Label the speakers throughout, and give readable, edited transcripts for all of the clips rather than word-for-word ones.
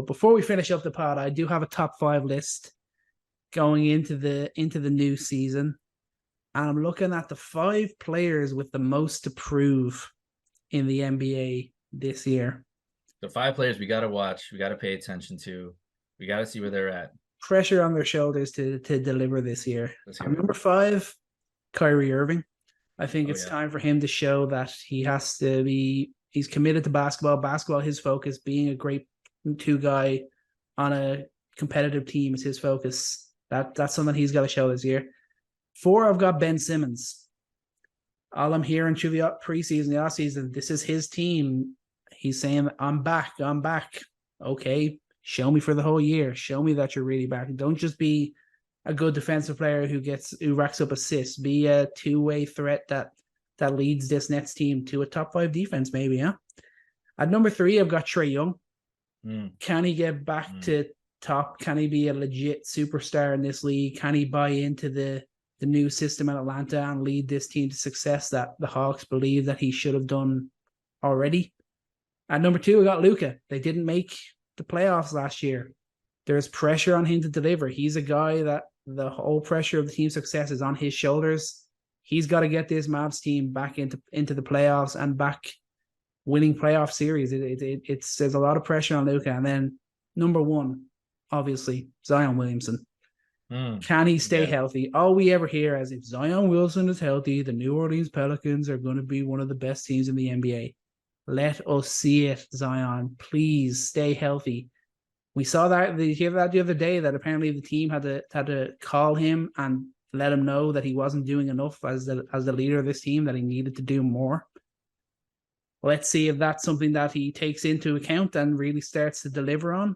Speaker 1: But before we finish up the pod, I do have a top 5 list going into the new season. And I'm looking at the 5 players with the most to prove in the NBA this year.
Speaker 2: The 5 players we got to watch, we got to pay attention to, we got to see where they're at.
Speaker 1: Pressure on their shoulders to deliver this year. Number 5, Kyrie Irving. I think it's time for him to show that he's committed to basketball. Basketball, his focus, being a great 2 guy on a competitive team is his focus. That's something he's got to show this year. 4, I've got Ben Simmons. All I'm hearing through the preseason, the offseason, this is his team. He's saying, I'm back. Okay, show me for the whole year. Show me that you're really back. Don't just be a good defensive player who racks up assists. Be a 2-way threat that leads this Nets team to a top 5 defense, maybe, huh? At number 3, I've got Trae Young. Can he get back to top? Can he be a legit superstar in this league? Can he buy into the new system in Atlanta and lead this team to success that the Hawks believe that he should have done already? At number 2, I got Luka. They didn't make the playoffs last year. There's pressure on him to deliver. He's a guy that the whole pressure of the team's success is on his shoulders. He's got to get this Mavs team back into the playoffs and back winning playoff series. There's a lot of pressure on Luka. And then number 1, obviously, Zion Williamson. Can he stay healthy? All we ever hear is, if Zion Wilson is healthy, the New Orleans Pelicans are going to be one of the best teams in the NBA. Let us see it, Zion. Please stay healthy. We saw that. Did you hear that the other day? That apparently the team had to call him and let him know that he wasn't doing enough as the leader of this team. That he needed to do more. Let's see if that's something that he takes into account and really starts to deliver on.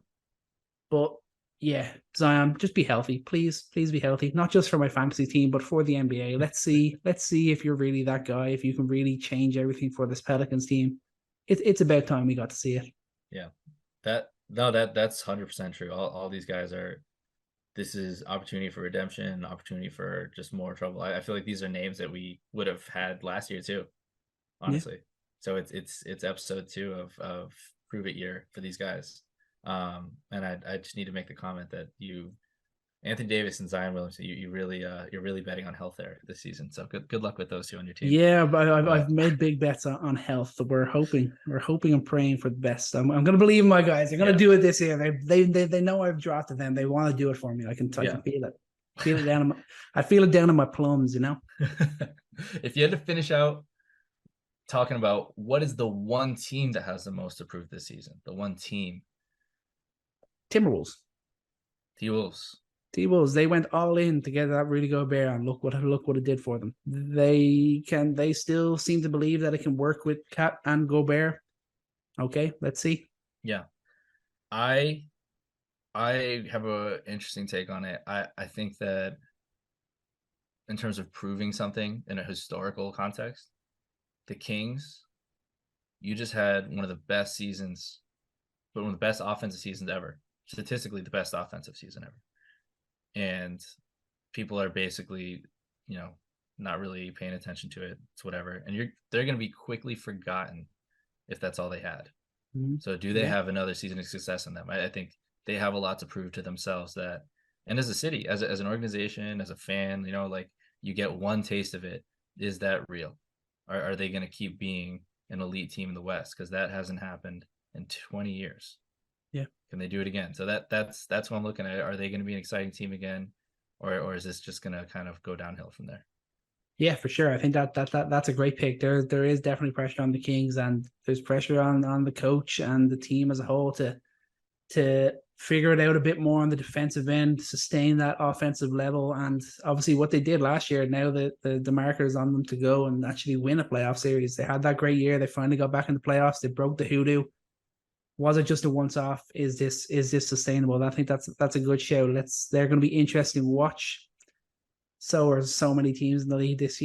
Speaker 1: But yeah, Zion, just be healthy, please. Please be healthy. Not just for my fantasy team, but for the NBA. Let's see if you're really that guy. If you can really change everything for this Pelicans team. It's about time we got to see it.
Speaker 2: Yeah, that's 100% true. All these guys are. This is opportunity for redemption, opportunity for just more trouble. I feel like these are names that we would have had last year too, honestly. Yeah. So it's episode 2 of Prove It year for these guys. And I just need to make the comment that Anthony Davis and Zion Williamson, you're really betting on health there this season. So good luck with those 2 on your team.
Speaker 1: Yeah, but I've made big bets on health. We're hoping and praying for the best. I'm going to believe in my guys. They're going to do it this year. They know I've drafted them. They want to do it for me. I can feel it. I feel it down in my plums. You know.
Speaker 2: If you had to finish out talking about what is the one team that has the most to prove this season, the one team.
Speaker 1: Timberwolves. T-Wolves, they went all in to get that Rudy Gobert, and look what it did for them. They still seem to believe that it can work with Cat and Gobert. Okay, let's see.
Speaker 2: Yeah. I have an interesting take on it. I think that in terms of proving something in a historical context, the Kings, you just had one of the best seasons, but one of the best offensive seasons ever. Statistically, the best offensive season ever. And people are basically, not really paying attention to it. It's whatever. And they're going to be quickly forgotten if that's all they had. Mm-hmm. So do they have another season of success in them? I think they have a lot to prove to themselves that, and as a city, as an organization, as a fan, you get one taste of it. Is that real? Are they going to keep being an elite team in the West? Because that hasn't happened in 20 years.
Speaker 1: Yeah.
Speaker 2: Can they do it again? So that's what I'm looking at. Are they going to be an exciting team again, or is this just going to kind of go downhill from there?
Speaker 1: Yeah, for sure. I think that's a great pick. There is definitely pressure on the Kings, and there's pressure on the coach and the team as a whole to figure it out a bit more on the defensive end, sustain that offensive level, and obviously what they did last year. Now the marker is on them to go and actually win a playoff series. They had that great year. They finally got back in the playoffs. They broke the hoodoo. Was it just a once-off? Is this sustainable? I think that's a good show. They're going to be interesting to watch. So are so many teams in the league this year.